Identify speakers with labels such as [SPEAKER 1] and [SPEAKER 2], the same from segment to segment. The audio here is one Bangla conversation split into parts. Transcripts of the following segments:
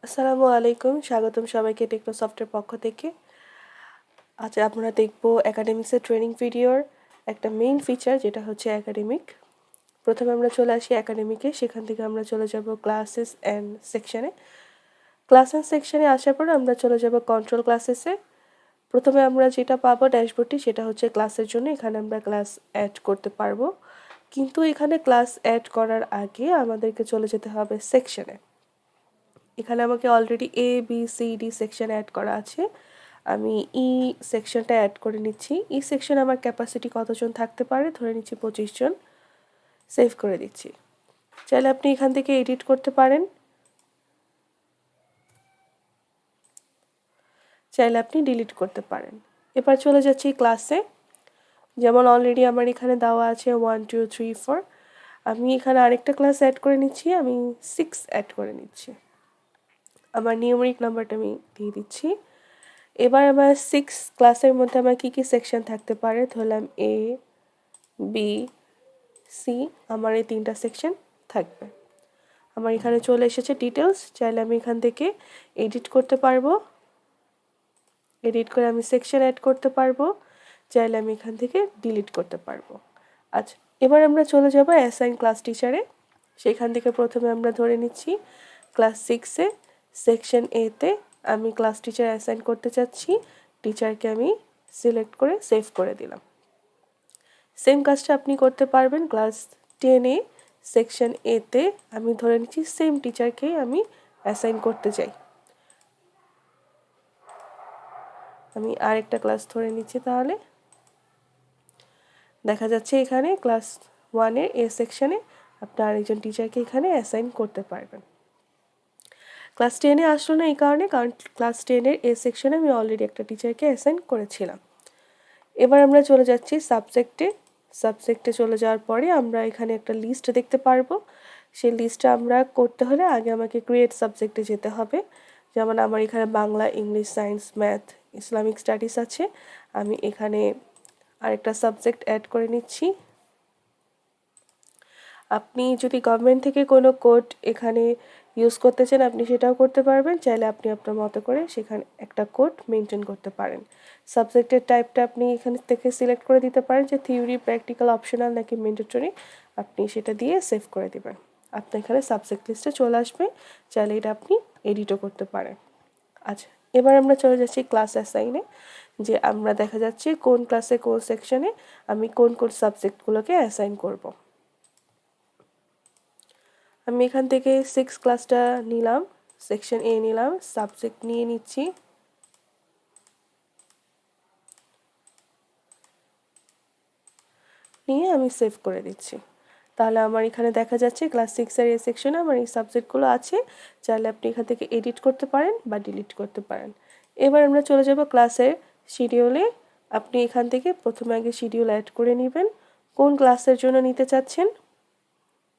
[SPEAKER 1] আসসালামু আলাইকুম, স্বাগতম সবাইকে টেকনোসফটের পক্ষ থেকে। আজ আমরা দেখব একাডেমিক্সের ট্রেনিং ভিডিওর একটা মেইন ফিচার, যেটা হচ্ছে একাডেমিক। প্রথমে আমরা চলে আসি একাডেমিকে, সেখান থেকে আমরা চলে যাব ক্লাসেস অ্যান্ড সেকশনে। ক্লাস অ্যান্ড সেকশনে আসার পর আমরা চলে যাব কন্ট্রোল ক্লাসেসে। প্রথমে আমরা যেটা পাবো ড্যাশবোর্ডটি, সেটা হচ্ছে ক্লাসের জন্য। এখানে আমরা ক্লাস অ্যাড করতে পারবো, কিন্তু এখানে ক্লাস অ্যাড করার আগে আমাদেরকে চলে যেতে হবে সেকশনে। এখানে আমাকে অলরেডি ABCD সেকশন অ্যাড করা আছে। আমি সেকশনটা অ্যাড করে নিচ্ছি। সেকশনে আমার ক্যাপাসিটি কতজন থাকতে পারে, ধরে নিচ্ছি 25 জন। সেভ করে দিচ্ছি। চাইলে আপনি এখান থেকে এডিট করতে পারেন, চাইলে আপনি ডিলিট করতে পারেন। এবার চলে যাচ্ছি ক্লাসে। যেমন অলরেডি আমার এখানে দেওয়া আছে 1 2 3 4। আমি এখানে আরেকটা ক্লাস অ্যাড করে নিচ্ছি। আমি 6 অ্যাড করে নিচ্ছি। আমার নিউমেরিক নাম্বারটা আমি দিয়ে দিচ্ছি। এবার আমার 6 ক্লাসের মধ্যে আমার কী কী সেকশন থাকতে পারে, ধরলাম A B C। আমার এই 3টা সেকশন থাকবে। আমার এখানে চলে এসেছে ডিটেলস। চাইলে আমি এখান থেকে এডিট করতে পারবো, এডিট করে আমি সেকশন অ্যাড করতে পারবো। চাইলে আমি এখান থেকে ডিলিট করতে পারবো। আচ্ছা, এবার আমরা চলে যাব অ্যাসাইন ক্লাস টিচারে। সেখান থেকে প্রথমে আমরা ধরে নিচ্ছি ক্লাস 6-এ সেকশন A-তে আমি ক্লাস টিচার অ্যাসাইন করতে চাচ্ছি। টিচারকে আমি সিলেক্ট করে সেভ করে দিলাম। সেম কাজটা আপনি করতে পারবেন ক্লাস 10-এ সেকশন A-তে। আমি ধরে নিচ্ছি সেম টিচারকে আমি অ্যাসাইন করতে চাই। আমি আরেকটা ক্লাস ধরে নিচ্ছি। তাহলে দেখা যাচ্ছে এখানে ক্লাস 1-এর A সেকশনে আপনি আরেকজন টিচারকে এখানে অ্যাসাইন করতে পারবেন। ক্লাস 10-এ আসলো না এই কারণে, কারণ ক্লাস 10-এর A সেকশনে আমি অলরেডি একটা টিচারকে অ্যাসাইন করেছিলাম। এবার আমরা চলে যাচ্ছি সাবজেক্টে চলে যাওয়ার পরে আমরা এখানে একটা লিস্ট দেখতে পারবো। সেই লিস্টটা আমরা করতে হলে আগে আমাকে ক্রিয়েট সাবজেক্টে যেতে হবে। যেমন আমার এখানে Bangla, English, science, math, Islamic studies আছে। আমি এখানে আরেকটা সাবজেক্ট অ্যাড করে নিচ্ছি। আপনি যদি গভর্নমেন্ট থেকে কোনো কোড এখানে ইউজ করতে চান, আপনি সেটাও করতে পারবেন। চাইলে আপনি আপনার মতো করে সেখানে একটা কোড মেনটেন করতে পারেন। সাবজেক্টের টাইপটা আপনি এখান থেকে সিলেক্ট করে দিতে পারেন, যে থিওরি, প্র্যাকটিক্যাল, অপশনাল নাকি ম্যান্ডেটরি। আপনি সেটা দিয়ে সেভ করে দেবেন। আপনার এখানে সাবজেক্ট লিস্টে চলে আসবে। চাইলে এটা আপনি এডিটও করতে পারেন। আচ্ছা, এবার আমরা চলে যাচ্ছি ক্লাস অ্যাসাইনে, যে আমরা দেখা যাচ্ছে কোন ক্লাসে কোন সেকশনে আমি কোন কোন সাবজেক্টগুলোকে অ্যাসাইন করব। আমি এখান থেকে 6 ক্লাসটা নিলাম, সেকশন A নিলাম, সাবজেক্ট নিয়ে নিচ্ছি। নিয়ে আমি সেভ করে দিচ্ছি। তাহলে আমার এখানে দেখা যাচ্ছে ক্লাস 6-এর A সেকশনে আমার এই সাবজেক্টগুলো আছে। চাইলে আপনি এখান থেকে এডিট করতে পারেন বা ডিলিট করতে পারেন। এবার আমরা চলে যাব ক্লাসের শিডিউলে। আপনি এখান থেকে প্রথমে আগে শিডিউল অ্যাড করে নেবেন। কোন ক্লাসের জন্য নিতে চাচ্ছেন?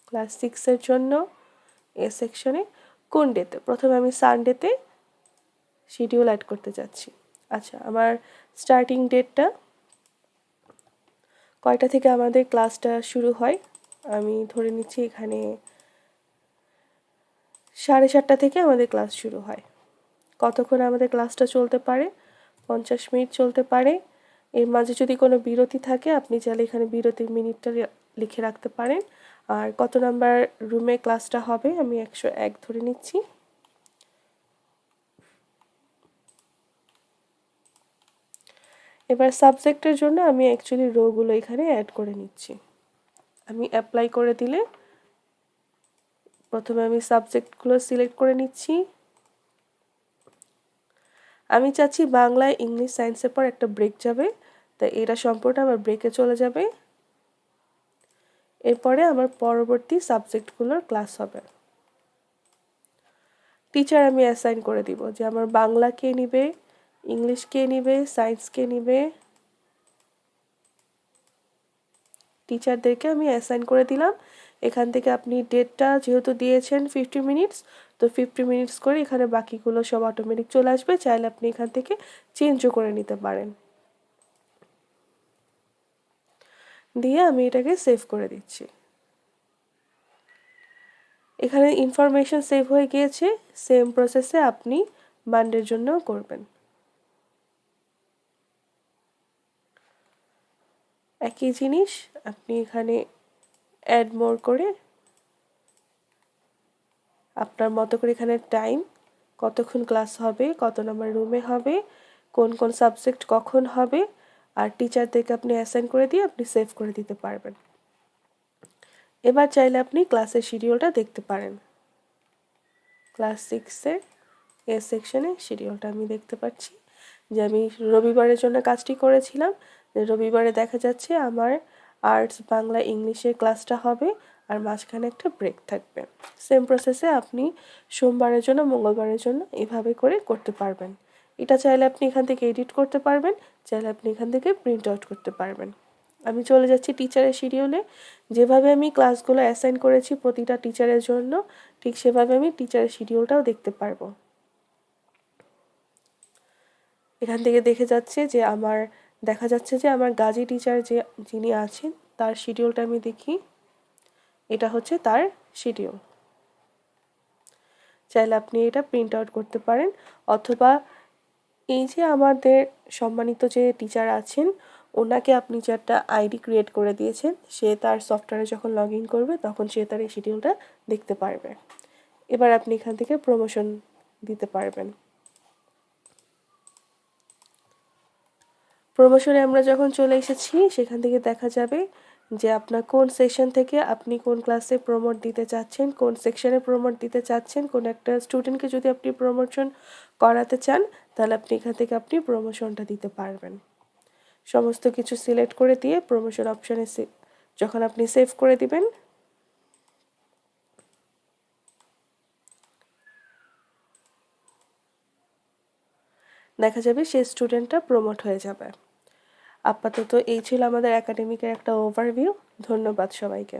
[SPEAKER 1] ক্লাস 6-এর জন্য A সেকশনে কোন ডেতে? প্রথমে আমি সানডেতে শিডিউল অ্যাড করতে যাচ্ছি। আচ্ছা, আমার স্টার্টিং ডেটটা কয়টা থেকে আমাদের ক্লাসটা শুরু হয়, আমি ধরে নিচ্ছি এখানে 7:30 থেকে আমাদের ক্লাস শুরু হয়। কতক্ষণ আমাদের ক্লাসটা চলতে পারে? 50 মিনিট চলতে পারে। এর মাঝে যদি কোনো বিরতি থাকে, আপনি চাইলে এখানে বিরতির মিনিটটা লিখে রাখতে পারেন। আর কত নাম্বার রুমে ক্লাসটা হবে, আমি 101 ধরে নিচ্ছি। এবার সাবজেক্টের জন্য আমি অ্যাকচুয়ালি রোগুলো এখানে অ্যাড করে নিচ্ছি। আমি অ্যাপ্লাই করে দিলে প্রথমে আমি সাবজেক্টগুলো সিলেক্ট করে নিচ্ছি। আমি চাচ্ছি বাংলা, ইংলিশ, সায়েন্সের পর একটা ব্রেক যাবে, তাই এটা সম্পূর্ণ আমার ব্রেকে চলে যাবে। এরপরে আমার পরবর্তী সাবজেক্টগুলোর ক্লাস হবে। টিচার আমি অ্যাসাইন করে দিব, যে আমার বাংলা কে নিবে, ইংলিশ কে নিবে, সায়েন্স কে নিবে। টিচারদেরকে আমি অ্যাসাইন করে দিলাম। এখান থেকে আপনি ডেটটা যেহেতু দিয়েছেন 50 মিনিটস, তো 50 মিনিটস করে এখানে বাকিগুলো সব অটোমেটিক চলে আসবে। চাইলে আপনি এখান থেকে চেঞ্জও করে নিতে পারেন। দিয়ে আমি এটাকে সেভ করে দিচ্ছি। এখানে ইনফরমেশন সেভ হয়ে গিয়েছে, সেম প্রসেসে আপনি মানডের জন্য করবেন। একই জিনিস আপনি এখানে অ্যাড মোর করে আপনার মতো করে এখানে টাইম, কতক্ষণ ক্লাস হবে, কত নম্বর রুমে হবে, কোন কোন সাবজেক্ট কখন হবে, আর টিচারদেরকে আপনি অ্যাসাইন করে দিয়ে আপনি সেভ করে দিতে পারবেন। এবার চাইলে আপনি ক্লাসের শিডিউলটা দেখতে পারেন। ক্লাস 6-এর এ সেকশনে শিডিউলটা আমি দেখতে পাচ্ছি যে আমি রবিবারের জন্য কাজটি করেছিলাম। রবিবারে দেখা যাচ্ছে আমার আর্টস, বাংলা, ইংলিশের ক্লাসটা হবে আর মাঝখানে একটা ব্রেক থাকবে। সেম প্রসেসে আপনি সোমবারের জন্য, মঙ্গলবারের জন্য এভাবে করে করতে পারবেন। এটা চাইলে আপনি এখান থেকে এডিট করতে পারবেন, চাইলে আপনি এখান থেকে প্রিন্ট আউট করতে পারবেন। আমি চলে যাচ্ছি টিচারের শিডিউলে। যেভাবে আমি ক্লাসগুলো অ্যাসাইন করেছি প্রতিটা টিচারের জন্য, ঠিক সেভাবে আমি টিচারের শিডিউলটাও দেখতে পারবো। এখান থেকে দেখা যাচ্ছে যে আমার গাজী টিচার যিনি আছেন তার শিডিউলটা আমি দেখি। এটা হচ্ছে তার শিডিউল। চাইলে আপনি এটা প্রিন্ট আউট করতে পারেন, অথবা এই যে আমাদের সম্মানিত যে টিচার আছেন ওনাকে আপনি যে একটা আইডি ক্রিয়েট করে দিয়েছেন, সে তার সফটওয়্যারে যখন লগ ইন করবে তখন সে তার এই শিডিউলটা দেখতে পারবে। এবার আপনি এখান থেকে প্রমোশন দিতে পারবেন। প্রমোশনে আমরা যখন চলে এসেছি সেখান থেকে দেখা যাবে যে আপনার কোন সেকশন থেকে আপনি কোন ক্লাসে প্রমোট দিতে চাচ্ছেন, কোন সেকশনে প্রমোট দিতে চাচ্ছেন। কোন একটা স্টুডেন্টকে যদি আপনি প্রমোশন করাতে চান তাহলে আপনি এখান থেকে আপনি প্রমোশনটা দিতে পারবেন। সমস্ত কিছু সিলেক্ট করে দিয়ে প্রমোশন অপশানে যখন আপনি সেভ করে দিবেন, দেখা যাবে সেই স্টুডেন্টটা প্রমোট হয়ে যাবে। আপাতত এই ছিল আমাদের একাডেমিকের একটা ওভারভিউ। ধন্যবাদ সবাইকে।